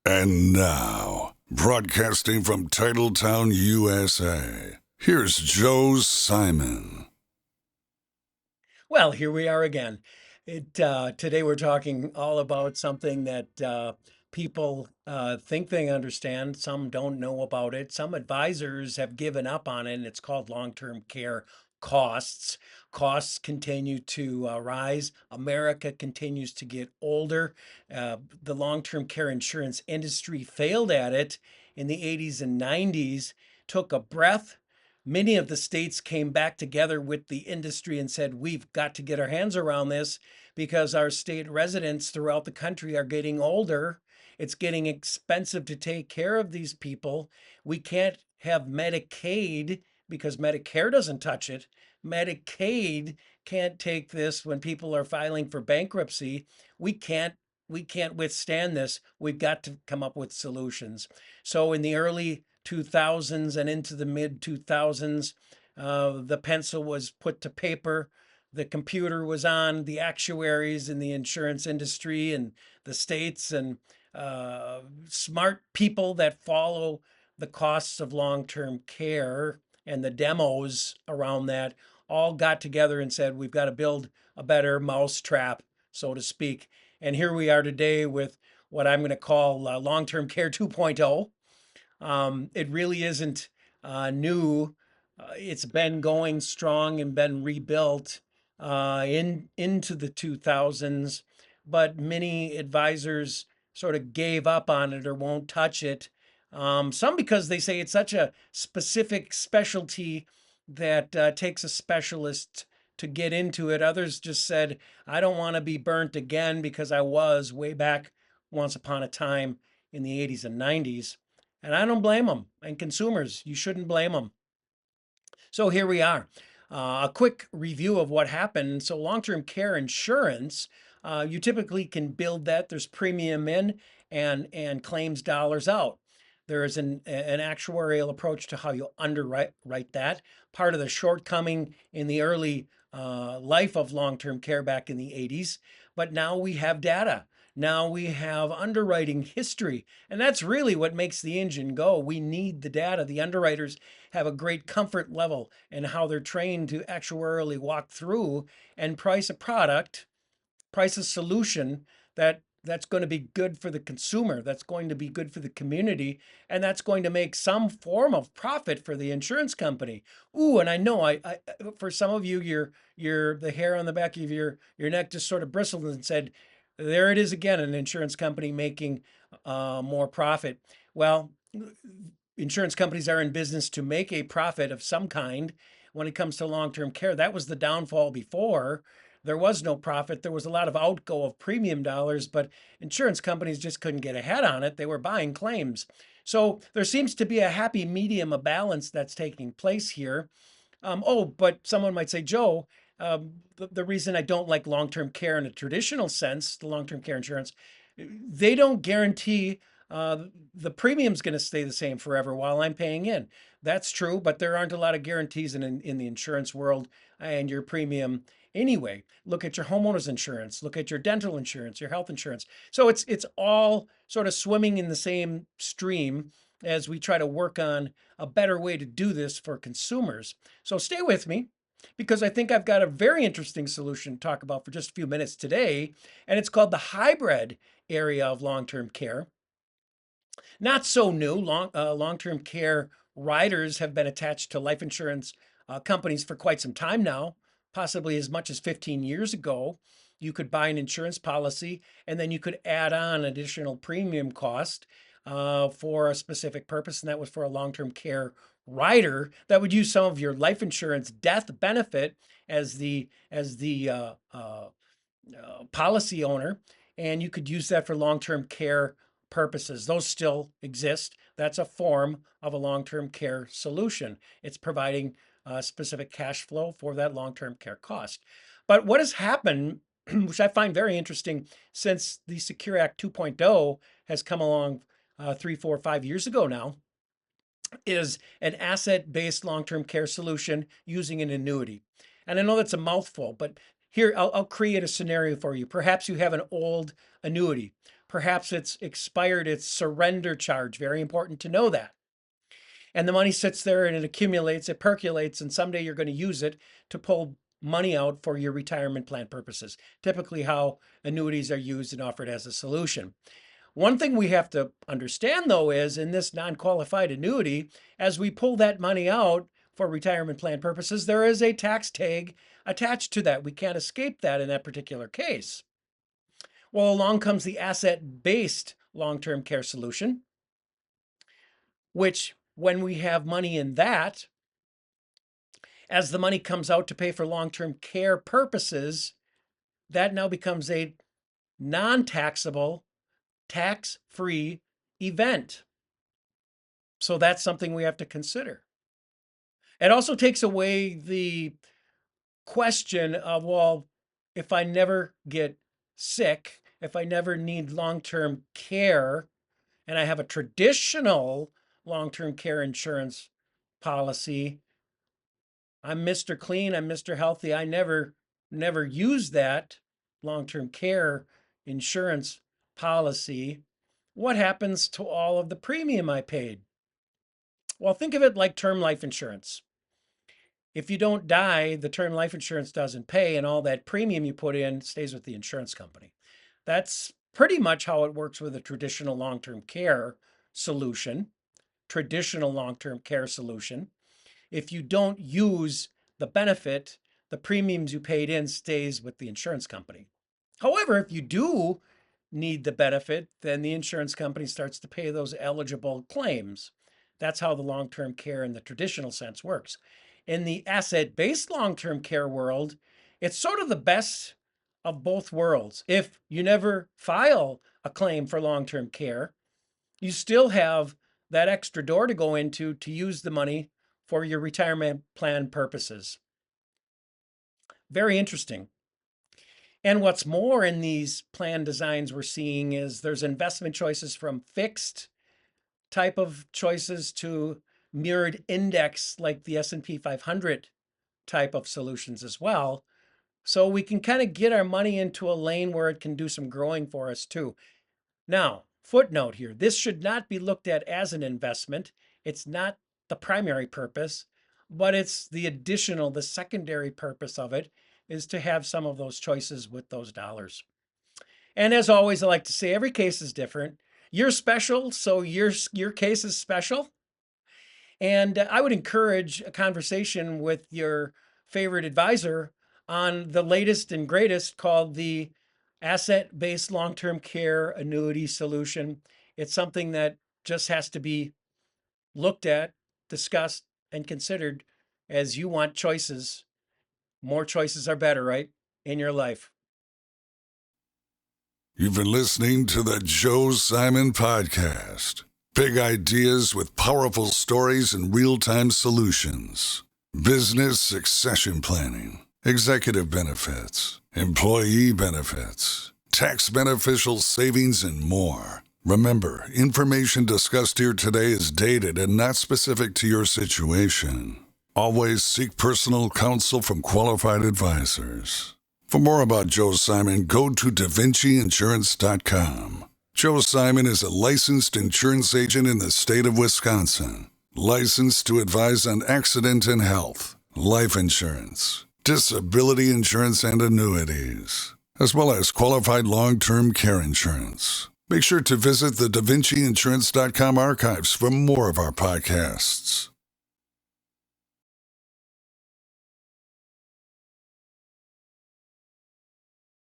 And now, broadcasting from Titletown, USA, here's Joe Simon. Well, here we are again. Today we're talking all about something that people think they understand. Some don't know about it. Some advisors have given up on it, and it's called long-term care costs. Costs continue to rise. America continues to get older. The long-term care insurance industry failed at it in the 80s and 90s, took a breath. Many of the states came back together with the industry and said, we've got to get our hands around this because our state residents throughout the country are getting older. It's getting expensive to take care of these people. We can't have Medicaid because Medicare doesn't touch it. Medicaid can't take this when people are filing for bankruptcy. We can't we can't withstand this. We've got to come up with solutions. So in the early 2000s and into the mid 2000s, the pencil was put to paper. The computer was on. The actuaries in the insurance industry and the states and smart people that follow the costs of long-term care and the demos around that all got together and said, we've got to build a better mousetrap, so to speak. And here we are today with what I'm going to call long-term care 2.0. It really isn't new. It's been going strong and been rebuilt into the 2000s, but many advisors sort of gave up on it or won't touch it. Some because they say it's such a specific specialty that takes a specialist to get into it. Others just said, I don't want to be burnt again because I was way back once upon a time in the 80s and 90s. And I don't blame them. And consumers, you shouldn't blame them. So here we are. A quick review of what happened. So long-term care insurance, you typically can build that. There's premium in and claims dollars out. There is an actuarial approach to how you underwrite that. Part of the shortcoming in the early life of long-term care back in the 80s. But now we have data. Now we have underwriting history. And that's really what makes the engine go. We need the data. The underwriters have a great comfort level in how they're trained to actuarially walk through and price a product, price a solution that's going to be good for the consumer, that's going to be good for the community, and that's going to make some form of profit for the insurance company. Ooh, and I know I for some of you, your the hair on the back of your neck just sort of bristled and said, "There it is again, an insurance company making more profit." Well, insurance companies are in business to make a profit of some kind. When it comes to long-term care, that was the downfall before. There was no profit. There was a lot of outgo of premium dollars, but insurance companies just couldn't get ahead on it. They were buying claims. So there seems to be a happy medium, a balance that's taking place here. But someone might say, Joe, the reason I don't like long-term care in a traditional sense, the long-term care insurance, they don't guarantee the premium's going to stay the same forever while I'm paying in. That's true, but there aren't a lot of guarantees in the insurance world and your premium anyway. Look at your homeowner's insurance, look at your dental insurance, your health insurance. So it's all sort of swimming in the same stream as we try to work on a better way to do this for consumers. So stay with me because I think I've got a very interesting solution to talk about for just a few minutes today, and it's called the hybrid area of long-term care. Not so new. Long-term care riders have been attached to life insurance companies for quite some time now, possibly as much as 15 years ago. You could buy an insurance policy and then you could add on additional premium cost for a specific purpose, and that was for a long-term care rider that would use some of your life insurance death benefit as the policy owner, and you could use that for long-term care purposes. Those still exist. That's a form of a long-term care solution. It's providing specific cash flow for that long-term care cost. But what has happened, which I find very interesting, since the Secure Act 2.0 has come along 3, 4, 5 years ago now, is an asset-based long-term care solution using an annuity. And I know that's a mouthful, but here I'll create a scenario for you. Perhaps you have an old annuity. Perhaps it's expired its surrender charge. Very important to know that. And the money sits there and it accumulates, it percolates, and someday you're going to use it to pull money out for your retirement plan purposes. Typically, how annuities are used and offered as a solution. One thing we have to understand, though, is in this non qualified annuity, as we pull that money out for retirement plan purposes, there is a tax tag attached to that. We can't escape that in that particular case. Well, along comes the asset based long term care solution, which, when we have money in that, as the money comes out to pay for long term care purposes, that now becomes a non taxable, tax free event. So that's something we have to consider. It also takes away the question of, well, if I never get sick, if I never need long term care, and I have a traditional long term care insurance policy, I'm Mr. Clean, I'm Mr. Healthy, I never use that long term care insurance policy. What happens to all of the premium I paid? Well, think of it like term life insurance. If you don't die, the term life insurance doesn't pay, and all that premium you put in stays with the insurance company. That's pretty much how it works with a traditional long-term care solution. Traditional long-term care solution. If you don't use the benefit, the premiums you paid in stays with the insurance company. However, if you do need the benefit, then the insurance company starts to pay those eligible claims. That's how the long-term care in the traditional sense works. In the asset-based long-term care world, it's sort of the best of both worlds. If you never file a claim for long-term care, you still have that extra door to go into to use the money for your retirement plan purposes. Very interesting. And what's more, in these plan designs we're seeing is there's investment choices from fixed type of choices to mirrored index like the S&P 500 type of solutions as well. So we can kind of get our money into a lane where it can do some growing for us too. Now, footnote here, this should not be looked at as an investment. It's not the primary purpose, but it's the additional, the secondary purpose of it is to have some of those choices with those dollars. And as always, I like to say every case is different. You're special, so your case is special. And I would encourage a conversation with your favorite advisor on the latest and greatest called the asset-based long-term care annuity solution. It's something that just has to be looked at, discussed, and considered as you want choices. More choices are better, right, in your life. You've been listening to the Joe Simon Podcast. Big ideas with powerful stories and real-time solutions. Business succession planning, executive benefits, employee benefits, tax beneficial savings, and more. Remember, information discussed here today is dated and not specific to your situation. Always seek personal counsel from qualified advisors. For more about Joe Simon, go to DaVinciInsurance.com. Joe Simon is a licensed insurance agent in the state of Wisconsin. Licensed to advise on accident and health, life insurance, disability insurance, and annuities, as well as qualified long-term care insurance. Make sure to visit the DaVinciInsurance.com archives for more of our podcasts.